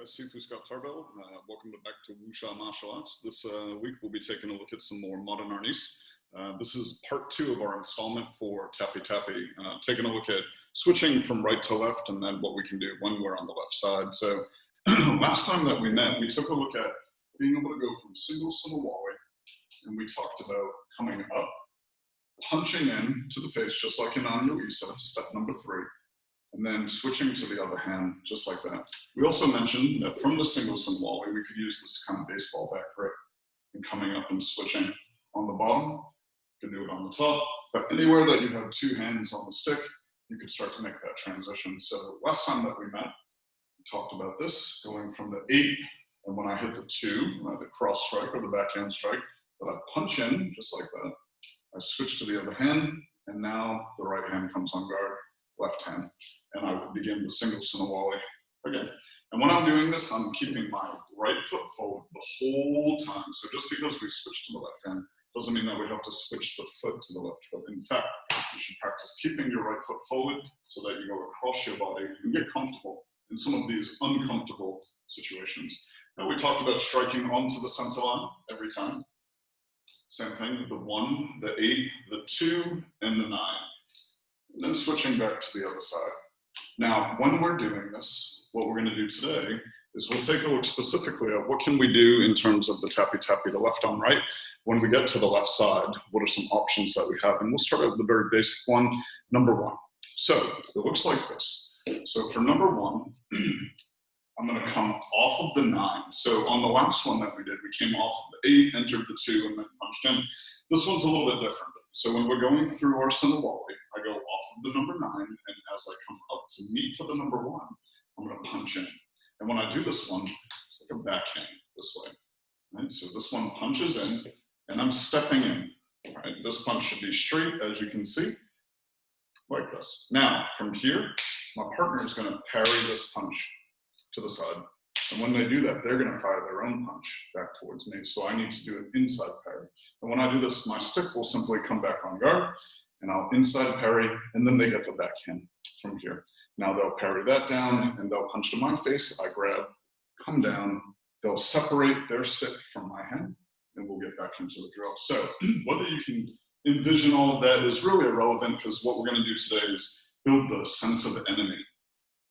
Sifu Scott Tarbell. Welcome back to Wuxia Martial Arts. This week we'll be taking a look at some more modern Arnis. This is part 2 of our installment for Tappy Tappy, taking a look at switching from right to left and then what we can do when we're on the left side. So last time that we met, we took a look at being able to go from single Samawali, and we talked about coming up, punching in to the face just like in Anyo Isa, step number 3. And then switching to the other hand, just like that. We also mentioned that from the single Samawali, we could use this kind of baseball bat grip and coming up and switching on the bottom. You can do it on the top, but anywhere that you have 2 hands on the stick, you could start to make that transition. So last time that we met, we talked about this, going from the 8, and when I hit the 2, the cross strike or the backhand strike, that I punch in, just like that. I switch to the other hand, and now the right hand comes on guard, left hand, and I would begin the single Samawali again. And when I'm doing this, I'm keeping my right foot forward the whole time. So just because we switch to the left hand doesn't mean that we have to switch the foot to the left foot. In fact, you should practice keeping your right foot forward so that you go across your body and get comfortable in some of these uncomfortable situations. Now we talked about striking onto the center line every time. Same thing, the 1, the 8, the 2, and the 9. And then switching back to the other side. Now, when we're doing this, what we're going to do today is we'll take a look specifically at what can we do in terms of the tappy-tappy, the left on right. When we get to the left side, what are some options that we have? And we'll start out with the very basic one, number 1. So it looks like this. So for number 1, I'm going to come off of the 9. So on the last one that we did, we came off of the 8, entered the 2, and then punched in. This one's a little bit different. So when we're going through our Samawali, I go off of the number 9, and as I come up to meet for the number 1, I'm going to punch in. And when I do this one, it's like a backhand this way. Right? So this one punches in, and I'm stepping in. Right? This punch should be straight, as you can see, like this. Now, from here, my partner is going to parry this punch to the side. And when they do that, they're going to fire their own punch back towards me. So I need to do an inside parry. And when I do this, my stick will simply come back on guard, and I'll inside parry, and then they get the backhand from here. Now they'll parry that down, and they'll punch to my face. I grab, come down. They'll separate their stick from my hand, and we'll get back into the drill. So whether you can envision all of that is really irrelevant, because what we're going to do today is build the sense of enemy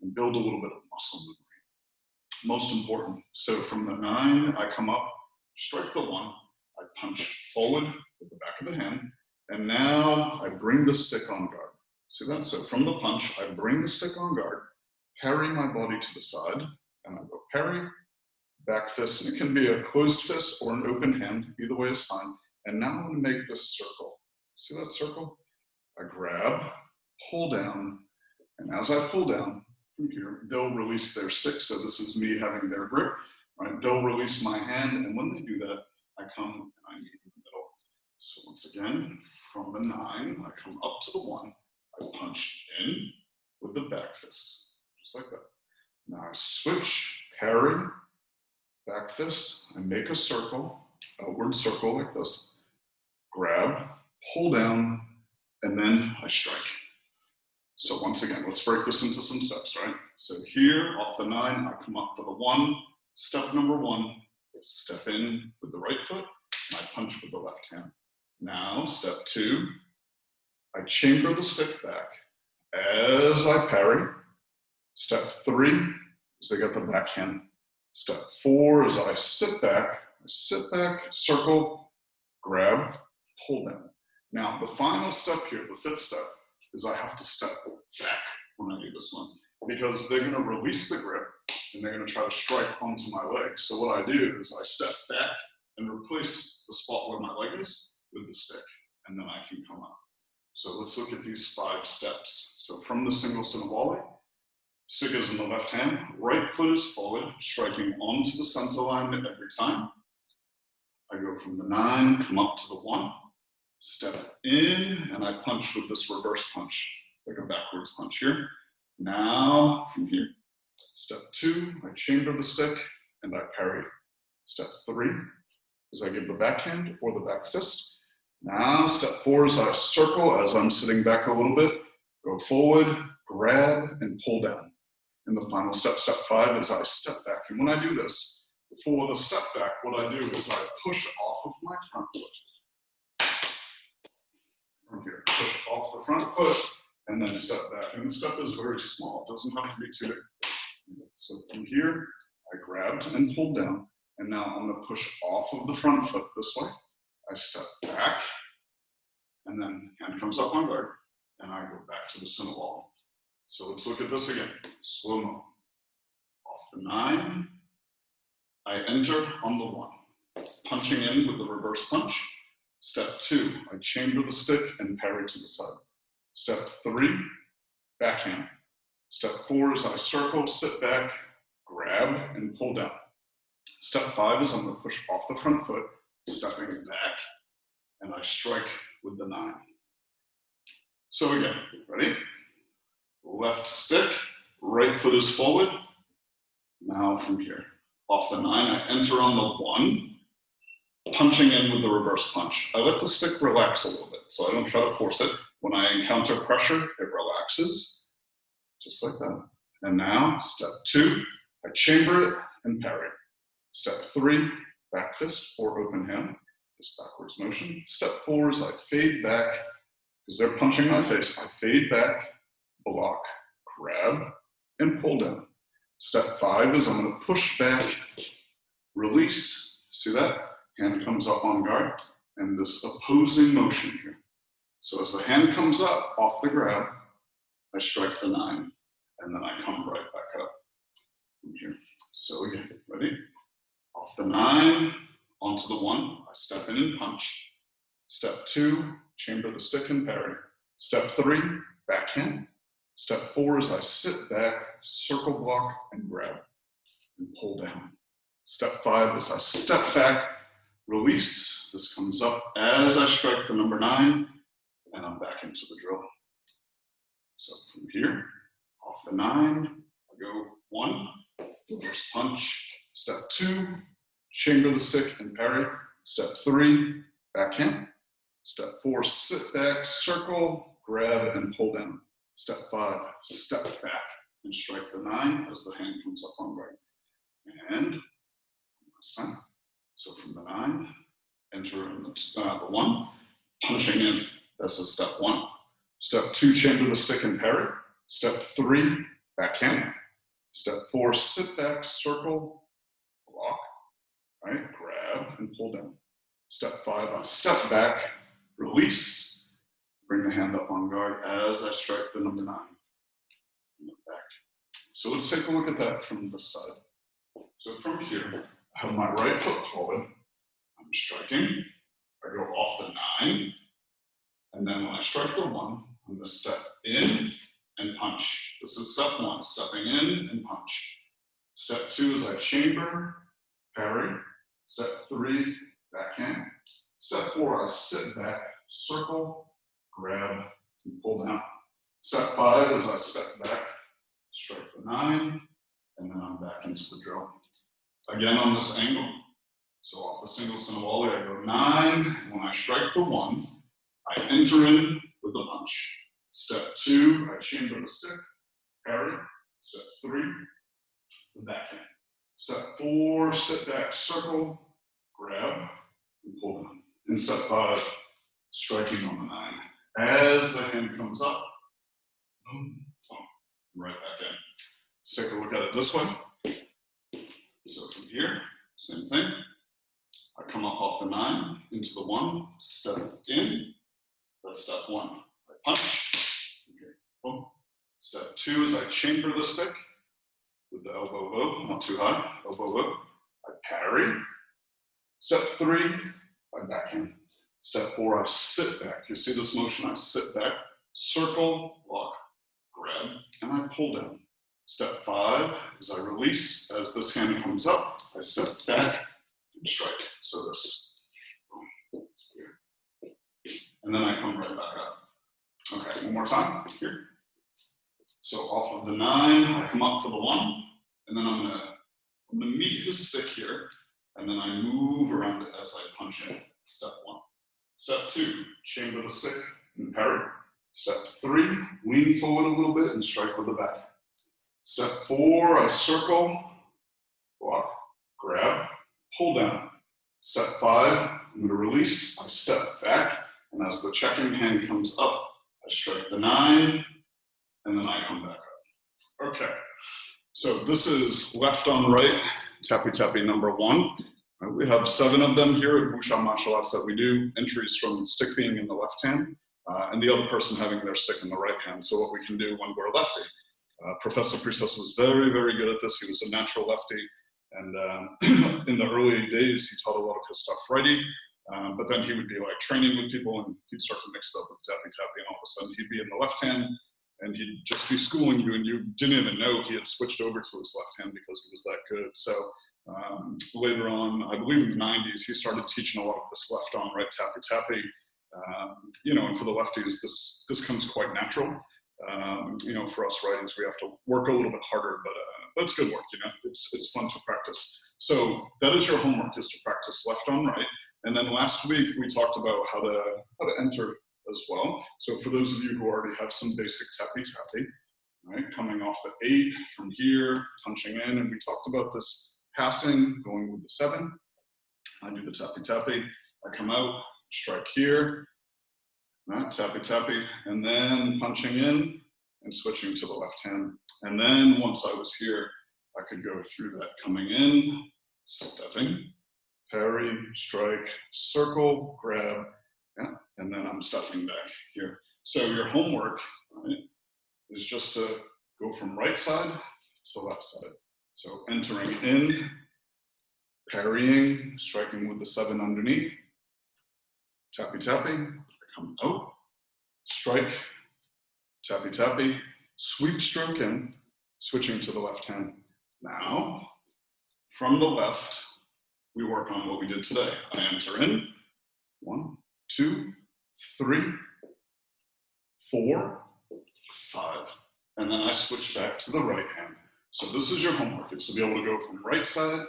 and build a little bit of muscle memory. Most important. So from the 9, I come up, strike the 1, I punch forward with the back of the hand, and now I bring the stick on guard. See that? So from the punch, I bring the stick on guard, parry my body to the side, and I go parry, back fist, and it can be a closed fist or an open hand, either way is fine. And now I'm going to make this circle. See that circle? I grab, pull down, and as I pull down, from here, they'll release their stick. So this is me having their grip, right? They'll release my hand, and when they do that, I come and I meet in the middle. So once again, from the 9, I come up to the 1, I punch in with the back fist, just like that. Now I switch, parry, back fist, I make a circle, outward circle like this, grab, pull down, and then I strike. So once again, let's break this into some steps, right? So here, off the 9, I come up for the 1. Step number 1, step in with the right foot, and I punch with the left hand. Now, step 2, I chamber the stick back as I parry. Step 3 is I get the backhand. Step 4 is I sit back, circle, grab, pull down. Now, the final step here, the 5th step, is I have to step back when I do this one, because they're going to release the grip and they're going to try to strike onto my leg. So what I do is I step back and replace the spot where my leg is with the stick, and then I can come up. So let's look at these 5 steps. So from the single Samawali, stick is in the left hand, right foot is forward, striking onto the center line every time. I go from the 9, come up to the 1. Step in, and I punch with this reverse punch, like a backwards punch here. Now, from here, step 2, I chamber the stick, and I parry. Step 3 is I give the backhand or the back fist. Now, step 4 is I circle as I'm sitting back a little bit, go forward, grab, and pull down. in the final step, step 5, is I step back. And when I do this, for the step back, what I do is I push off of my front foot. From here, push off the front foot, and then step back. And the step is very small, it doesn't have to be too big. So from here, I grabbed and pulled down, and now I'm gonna push off of the front foot this way. I step back, and then hand comes up on guard, and I go back to the center wall. So let's look at this again, slow-mo. Off the 9, I enter on the 1, punching in with the reverse punch. Step 2, I chamber the stick and parry to the side. Step 3, backhand. Step 4 is I circle, sit back, grab, and pull down. Step 5 is I'm going to push off the front foot, stepping back, and I strike with the 9. So again, ready? Left stick, right foot is forward. Now from here, off the 9, I enter on the 1, punching in with the reverse punch. I let the stick relax a little bit, so I don't try to force it. When I encounter pressure, it relaxes, just like that. And now, step 2, I chamber it and parry. Step 3, back fist or open hand, this backwards motion. Step 4 is I fade back, because they're punching my face. I fade back, block, grab, and pull down. Step 5 is I'm going to push back, release. See that? Hand comes up on guard, and this opposing motion here. So as the hand comes up off the grab, I strike the 9, and then I come right back up from here. So again, ready? Off the 9, onto the 1, I step in and punch. Step 2, chamber the stick and parry. Step 3, backhand. Step 4 is I sit back, circle block, and grab, and pull down. Step 5 is I step back, release. This comes up as I strike the number 9, and I'm back into the drill. So from here, off the 9, I go 1, reverse punch. Step 2, chamber the stick and parry. Step 3, backhand. Step 4, sit back, circle, grab, and pull down. Step 5, step back and strike the 9 as the hand comes up on guard. And last time. So from the 9, enter in the 1, punching in. This is step 1. Step 2, chamber the stick and parry. Step 3, backhand. Step 4, sit back, circle, block, right? Grab and pull down. Step 5, I step back, release, bring the hand up on guard as I strike the number 9 and look back. So let's take a look at that from this side. So from here, I have my right foot forward. I'm striking. I go off the 9. And then when I strike the 1, I'm going to step in and punch. This is step 1, stepping in and punch. Step 2 is I chamber, parry. Step 3, backhand. Step 4, I sit back, circle, grab, and pull down. Step 5 is I step back, strike the 9, and then I'm back into the drill. Again on this angle. So off the single center volley, I go 9. When I strike the 1, I enter in with the punch. Step 2, I chamber the stick, parry. Step 3, the backhand. Step 4, sit back, circle, grab, and pull down. And step 5, striking on the 9. As the hand comes up, right back in. Let's take a look at it this way. So from here, same thing. I come up off the 9, into the 1, step in. That's step 1. I punch. Okay. Boom. Step 2 is I chamber the stick with the elbow low, not too high, elbow low. I parry. Step 3, I backhand. Step 4, I sit back. You see this motion? I sit back, circle, lock, grab, and I pull down. Step 5 is I release. As this hand comes up, I step back and strike. So this. And then I come right back up. Okay, one more time. Here. So off of the 9, I come up for the 1, and then I'm gonna meet the stick here, and then I move around it as I punch in. Step 1. Step 2, chamber the stick and parry. Step 3, lean forward a little bit and strike with the back. Step 4, I circle, block, grab, pull down. Step 5, I'm going to release, I step back, and as the checking hand comes up, I strike the 9, and then I come back up. Okay, so this is left on right, tappy tappy number 1. We have 7 of them here at Wusha Martial Arts that we do, entries from the stick being in the left hand, and the other person having their stick in the right hand. So what we can do when we're lefty. Professor Prisos was very, very good at this. He was a natural lefty, and in the early days, he taught a lot of his stuff righty, but then he would be like training with people, and he'd start to mix it up with tappy tappy, and all of a sudden he'd be in the left hand, and he'd just be schooling you, and you didn't even know he had switched over to his left hand because he was that good. So later on, I believe in the 90s, he started teaching a lot of this left on right tappy tappy. You know, and for the lefties, this comes quite natural. You know, for us righties, we have to work a little bit harder, but it's good work. You know, it's fun to practice. So that is your homework, is to practice left on right. And then last week we talked about how to enter as well. So for those of you who already have some basic tappy tappy, right, coming off the 8 from here, punching in, and we talked about this passing, going with the 7. I do the tappy tappy, I come out, strike here, right, tappy tappy, and then punching in and switching to the left hand. And then once I was here, I could go through that coming in, stepping, parry, strike, circle, grab, yeah, and then I'm stepping back here. So your homework, right, is just to go from right side to left side. So entering in, parrying, striking with the 7 underneath, tappy tappy, come out, strike, tappy tappy, sweep stroke in, switching to the left hand. Now, from the left, we work on what we did today. I enter in, 1, 2, 3, 4, 5, and then I switch back to the right hand. So this is your homework. It's to be able to go from right side,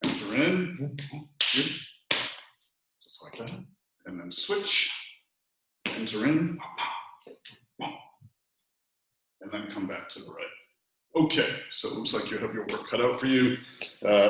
enter in, just like that, and then switch, enter in, and then come back to the right. Okay, so it looks like you have your work cut out for you.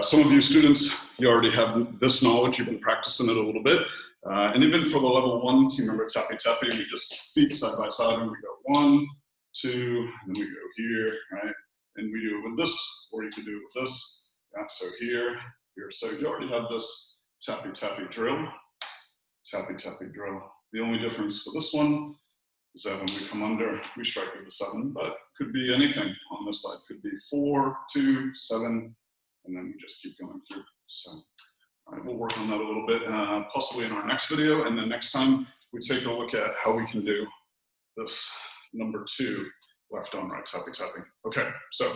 Some of you students, you already have this knowledge, you've been practicing it a little bit. And even for the level 1, you remember tappy tappy, we just feet side by side and we go 1, 2, and then we go here, right? And we do it with this, or you can do it with this. Yeah, so here, here. So you already have this tappy tappy drill, tappy tappy drill. The only difference for this one is that when we come under, we strike with the 7, but could be anything on this side. Could be 4, 2, 7, and then we just keep going through. So, all right, we'll work on that a little bit, possibly in our next video, and then next time we take a look at how we can do this number 2, left on right tappy tapping. Okay, so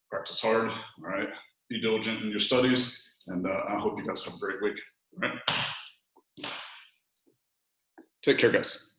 practice hard, all right? Be diligent in your studies, and I hope you guys have a great week, all right? Take care, guys.